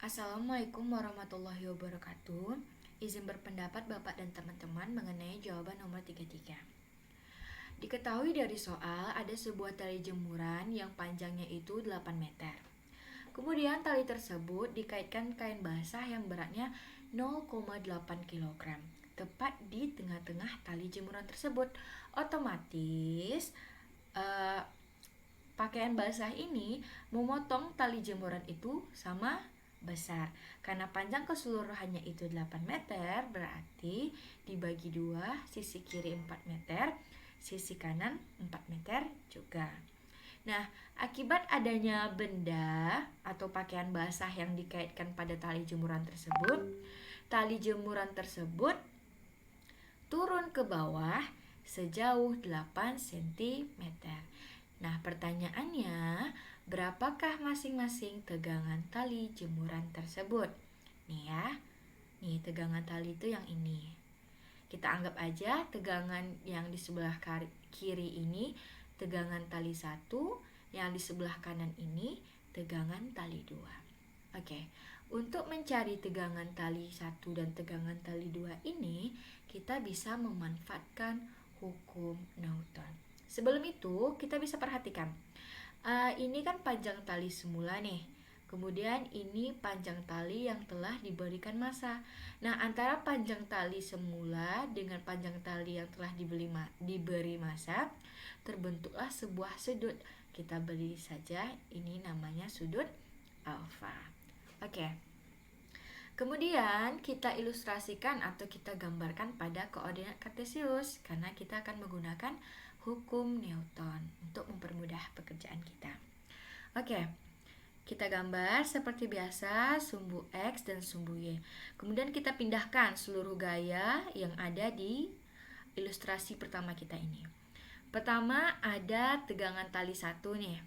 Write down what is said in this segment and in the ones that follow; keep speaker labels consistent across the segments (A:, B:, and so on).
A: Assalamualaikum warahmatullahi wabarakatuh. Izin berpendapat Bapak dan teman-teman mengenai jawaban nomor 33. Diketahui dari soal ada sebuah tali jemuran yang panjangnya itu 8 meter. Kemudian tali tersebut dikaitkan kain basah yang beratnya 0,8 kg, tepat di tengah-tengah tali jemuran tersebut. Otomatis pakaian basah ini memotong tali jemuran itu sama besar. Karena panjang keseluruhannya itu 8 meter, berarti dibagi 2, sisi kiri 4 meter, sisi kanan 4 meter juga. Nah, akibat adanya benda atau pakaian basah yang dikaitkan pada tali jemuran tersebut turun ke bawah sejauh 8 cm. Nah, pertanyaannya, berapakah masing-masing tegangan tali jemuran tersebut? Nih ya, nih tegangan tali itu yang ini. Kita anggap aja tegangan yang di sebelah kiri ini tegangan tali 1, yang di sebelah kanan ini tegangan tali 2. Oke, untuk mencari tegangan tali 1 dan tegangan tali 2 ini, kita bisa memanfaatkan hukum Newton. Sebelum itu, kita bisa perhatikan. Ini kan panjang tali semula nih. Kemudian ini panjang tali yang telah diberikan massa. Nah, antara panjang tali semula dengan panjang tali yang telah diberi massa, terbentuklah sebuah sudut. Kita beri saja ini namanya sudut alfa. Oke. Kemudian kita ilustrasikan atau kita gambarkan pada koordinat kartesius karena kita akan menggunakan hukum Newton untuk mempermudah pekerjaan kita. Oke. Kita gambar seperti biasa sumbu X dan sumbu Y. Kemudian kita pindahkan seluruh gaya yang ada di ilustrasi pertama kita ini. Pertama ada tegangan tali 1 nih.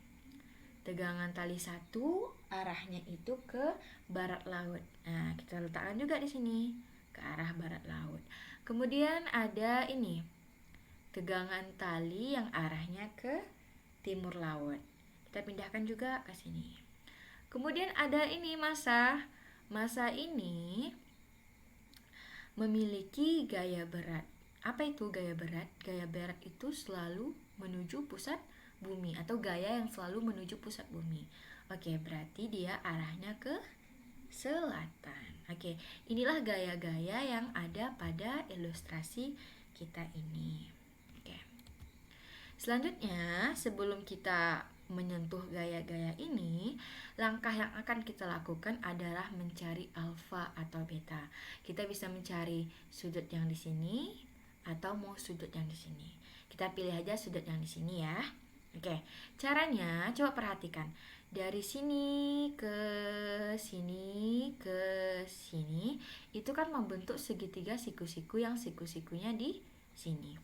A: Tegangan tali 1 arahnya itu ke barat laut. Nah, kita letakkan juga di sini ke arah barat laut. Kemudian ada ini. Tegangan tali yang arahnya ke timur laut. Kita pindahkan juga ke sini. Kemudian ada ini massa. Massa ini memiliki gaya berat. Apa itu gaya berat? Gaya berat itu selalu menuju pusat bumi atau gaya yang selalu menuju pusat bumi. Oke, berarti dia arahnya ke selatan. Oke, inilah gaya-gaya yang ada pada ilustrasi kita ini. Oke. Selanjutnya, sebelum kita menyentuh gaya-gaya ini, langkah yang akan kita lakukan adalah mencari alfa atau beta. Kita bisa mencari sudut yang di sini atau mau sudut yang di sini. Kita pilih aja sudut yang di sini ya. Oke, caranya coba perhatikan. Dari sini ke sini ke sini, itu kan membentuk segitiga siku-siku yang siku-sikunya di sini.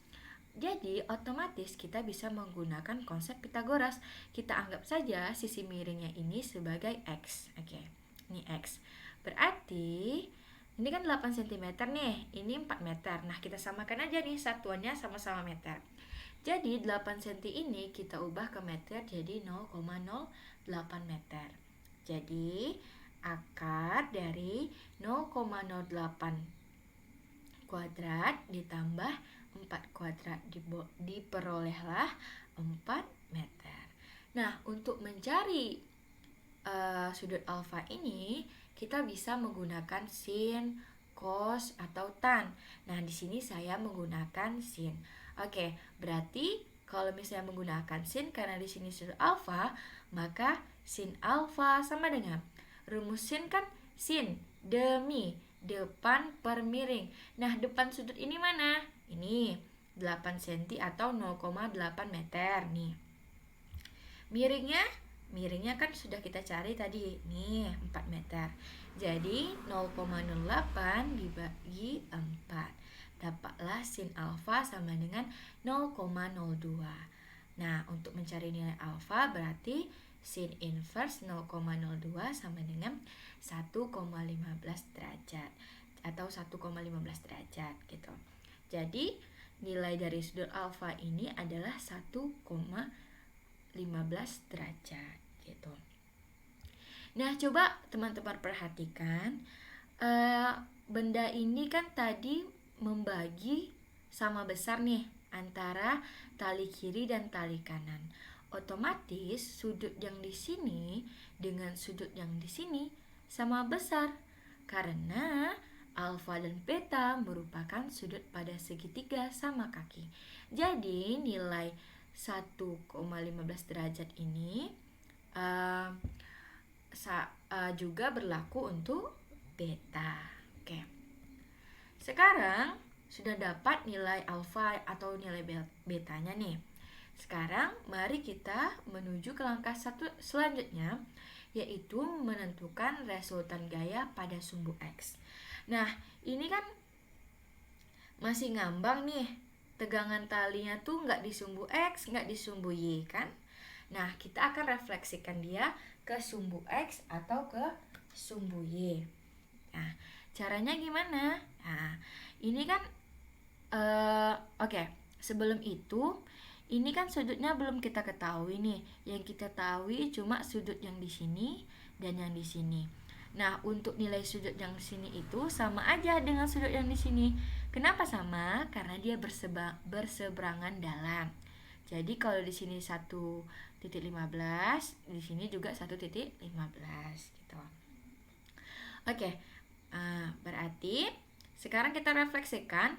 A: Jadi otomatis kita bisa menggunakan konsep Pythagoras. Kita anggap saja sisi miringnya ini sebagai X. Oke, ini X. Berarti ini kan 8 cm nih, ini 4 meter. Nah, kita samakan aja nih satuannya sama-sama meter. Jadi 8 cm ini kita ubah ke meter jadi 0,08 meter. Jadi akar dari 0,08 kuadrat ditambah 4 kuadrat diperolehlah 4 meter. Nah, untuk mencari sudut alfa ini, kita bisa menggunakan sin, cos, atau tan. Nah, di sini saya menggunakan sin. Oke, berarti kalau misalnya menggunakan sin karena di sini sudut alfa, maka sin alfa sama dengan rumus sin kan sin demi depan per miring. Nah, depan sudut ini mana? Ini 8 cm atau 0,8 meter nih. Miringnya kan sudah kita cari tadi. Nih, 4 meter. Jadi 0,08 dibagi 4. Dapatlah sin alfa sama dengan 0,02. Nah, untuk mencari nilai alfa berarti sin inverse 0,02 sama dengan 1,15 derajat atau 1,15 derajat gitu. Jadi nilai dari sudut alfa ini adalah 1,15 derajat gitu. Nah, coba teman-teman perhatikan, benda ini kan tadi membagi sama besar nih antara tali kiri dan tali kanan. Otomatis sudut yang di sini dengan sudut yang di sini sama besar karena alfa dan beta merupakan sudut pada segitiga sama kaki. Jadi nilai 1,15 derajat ini juga berlaku untuk beta. Oke. Sekarang sudah dapat nilai alfa atau nilai betanya nih. Sekarang mari kita menuju ke langkah selanjutnya, yaitu menentukan resultan gaya pada sumbu X. Nah, ini kan masih ngambang nih. Tegangan talinya tuh nggak di sumbu X, nggak di sumbu Y kan? Nah, kita akan refleksikan dia ke sumbu X atau ke sumbu Y. Nah, caranya gimana? Nah, ini kan oke. Sebelum itu, ini kan sudutnya belum kita ketahui nih. Yang kita tahu cuma sudut yang di sini dan yang di sini. Nah, untuk nilai sudut yang di sini itu sama aja dengan sudut yang di sini. Kenapa sama? Karena dia berseberangan dalam. Jadi kalau di sini 1,15, di sini juga 1,15 gitu. Oke. Berarti sekarang kita refleksikan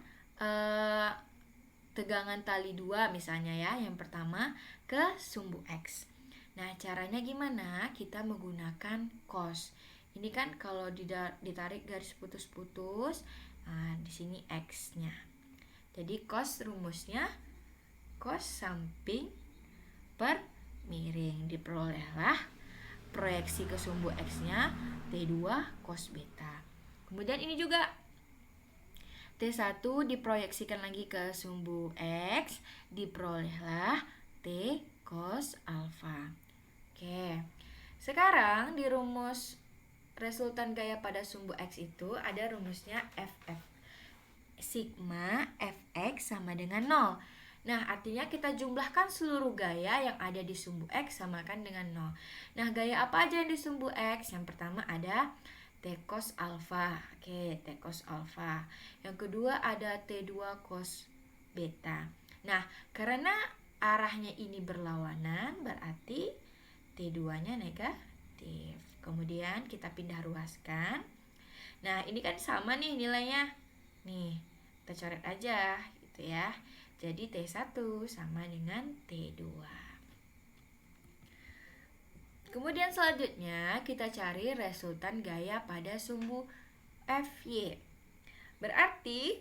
A: tegangan tali 2 misalnya ya, yang pertama ke sumbu X. Nah, caranya gimana? Kita menggunakan cos. Ini kan kalau ditarik garis putus-putus, di sini X-nya. Jadi cos rumusnya cos samping per miring, diperolehlah proyeksi ke sumbu X-nya T2 cos beta. Kemudian ini juga T1 diproyeksikan lagi ke sumbu X, diperolehlah T cos alfa. Oke. Sekarang di rumus resultan gaya pada sumbu X itu ada rumusnya FF. Sigma Fx sama dengan 0. Nah, artinya kita jumlahkan seluruh gaya yang ada di sumbu X samakan dengan 0. Nah, gaya apa aja yang di sumbu X? Yang pertama ada T cos alfa. Oke, T cos alfa. Yang kedua ada T2 cos beta. Nah, karena arahnya ini berlawanan, berarti T2-nya negatif. Kemudian kita pindah ruaskan. Nah, ini kan sama nih nilainya. Nih, kita coret aja gitu ya. Jadi T1 sama dengan T2. Kemudian selanjutnya kita cari resultan gaya pada sumbu Fy. Berarti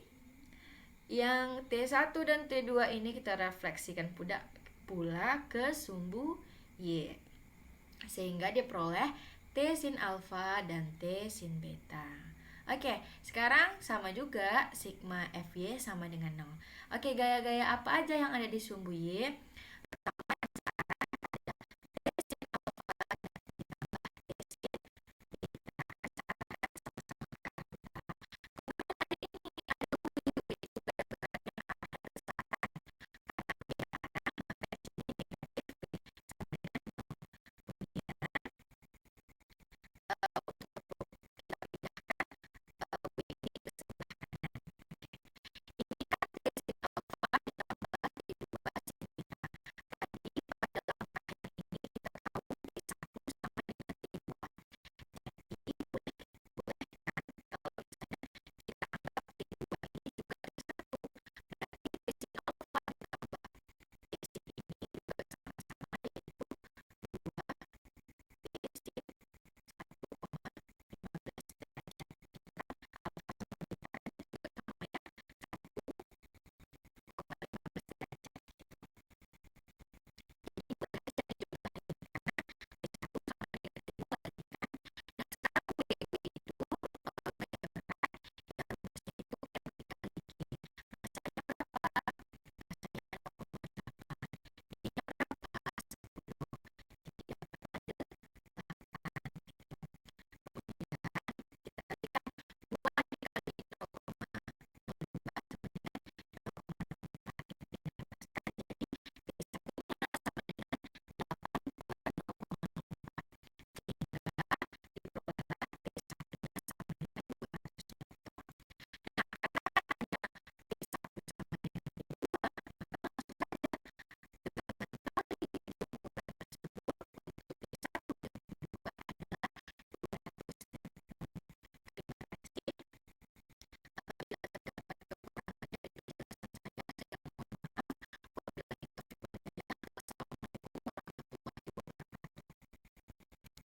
A: yang T1 dan T2 ini kita refleksikan pula ke sumbu Y. Sehingga diperoleh T sin alfa dan T sin beta. Oke, sekarang sama juga sigma Fy sama dengan 0. Oke, gaya-gaya apa aja yang ada di sumbu Y? Pertama